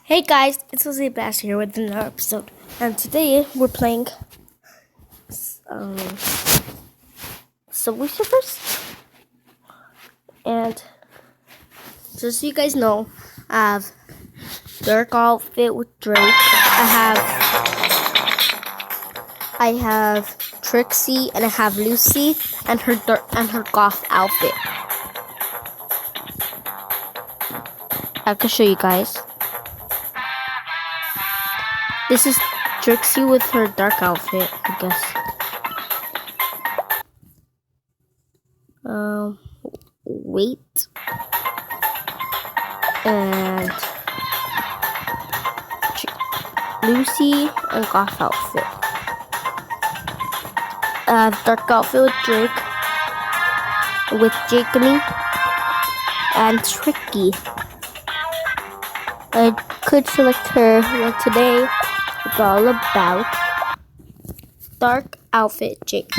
Hey guys, it's Jose Bass here with another episode, and today we're playing um, Subway Surfers. And just so you guys know, I have Dark Outfit with Drake. I have Trixie, and I have Lucy and her goth outfit. I can show you guys. This is Trixie with her dark outfit, I guess. Wait. And Lucy and goth outfit. Dark outfit with Drake. With Jacoby and Tricky. I could select her, but today it's all about dark outfit Jake.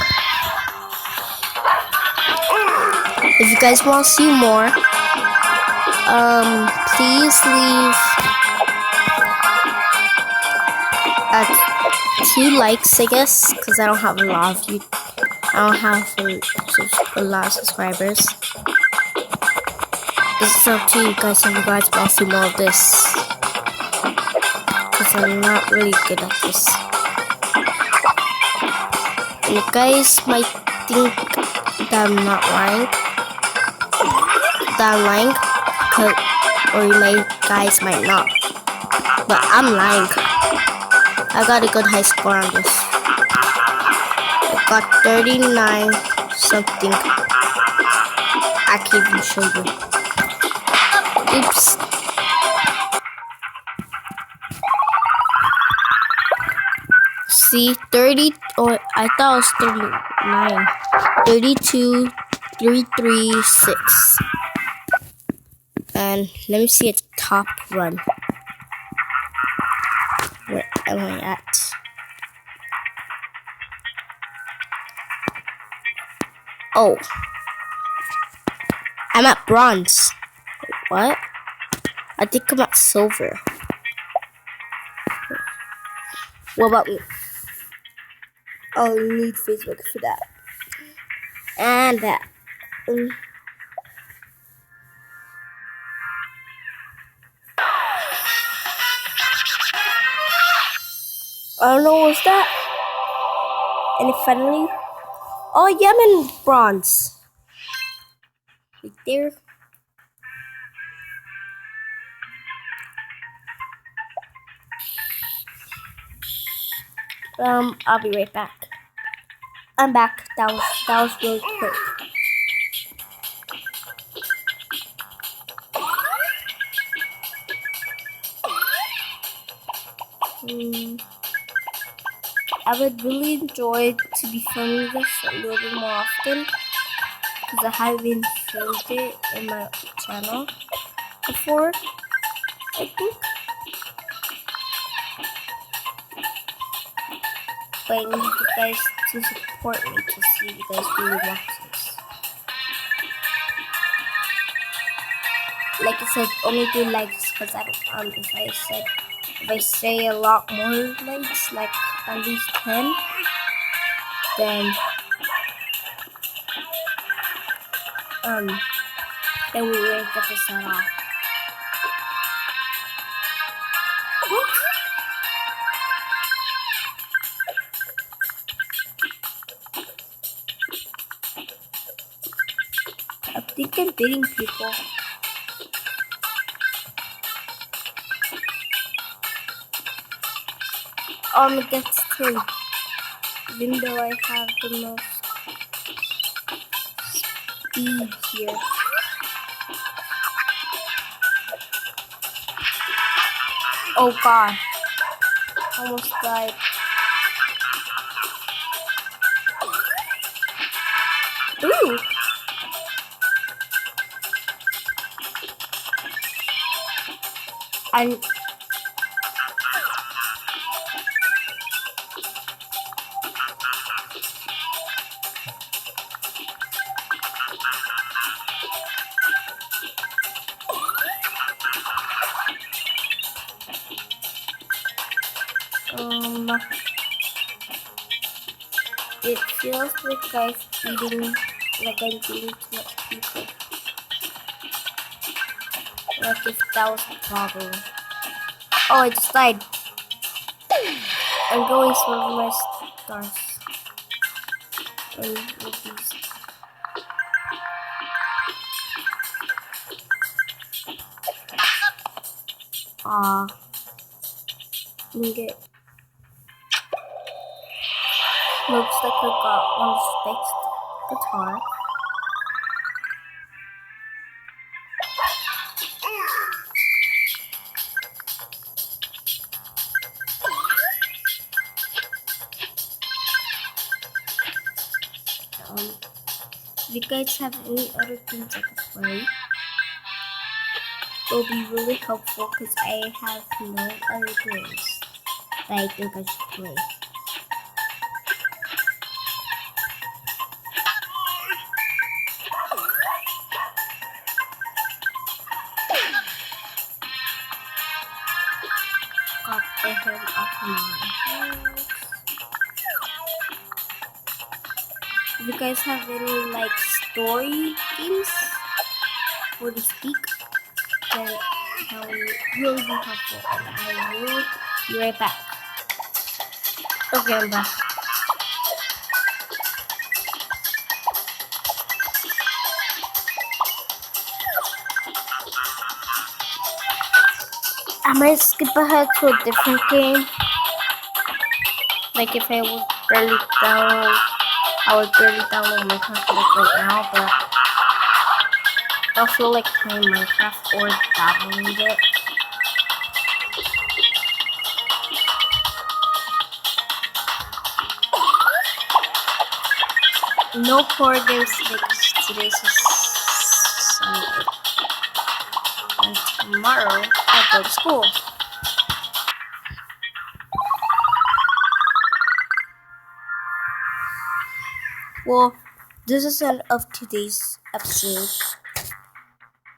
If you guys want to see more, please leave 2 likes, I guess, because I don't have a lot of you. I don't have a lot of subscribers. It's up to you guys if you guys want to see more of this, because I'm not really good at this. And you guys might think that I'm not lying, or you guys might not, but I'm lying. I got a good high score on this. I got 39 something. I can't even show you. Oops. See, 30, or I thought it was 39. 32, 336. And let me see a top run. Where am I at? Oh. I'm at bronze. What? I think I'm at silver. What about me? Oh, you need Facebook for that. And that. I don't know what's that. And finally, oh yeah, I'm in bronze. Right there. I'll be right back. I'm back. That was really quick. I would really enjoy to be filming this a little bit more often, because I haven't filmed it in my channel before, I think. But I need you guys to support me to see if you guys really watch this. Like I said, only do likes, because if I say a lot more likes, like at least 10, then we won't get this set off. I think I'm beating people. That's 10. Even though I have the most speed here. Oh god. Almost died. Ooh! I'm It feels like guys eating, like I'm eating too much pizza. Like if that was a problem. Oh, I just died. I'm going for my stars. And with these. Didn't get. Looks like I got one fixed guitar. If you guys have any other things I could play, it'll be really helpful because I have no other games that I think I should play. Got the head off my head. If you guys have any like story games for to speak, then that will be helpful. And I will be right back. Okay, I'm back. I might skip ahead to a different game. Like if I would barely download, I would barely download Minecraft right now, but I feel like playing Minecraft or downloading it. No poor games because today's Sunday. And tomorrow I go to school. Well, this is the end of today's episode.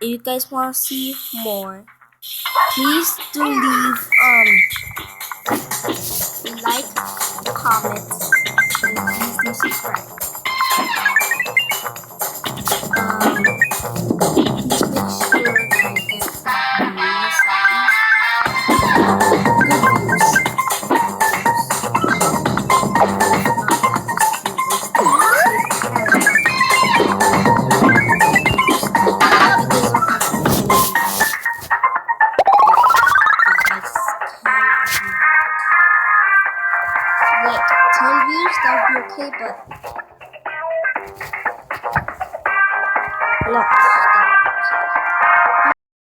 If you guys want to see more, please do leave like, comment, and please do subscribe. Please make sure that I get like 10 views, that would be okay, but not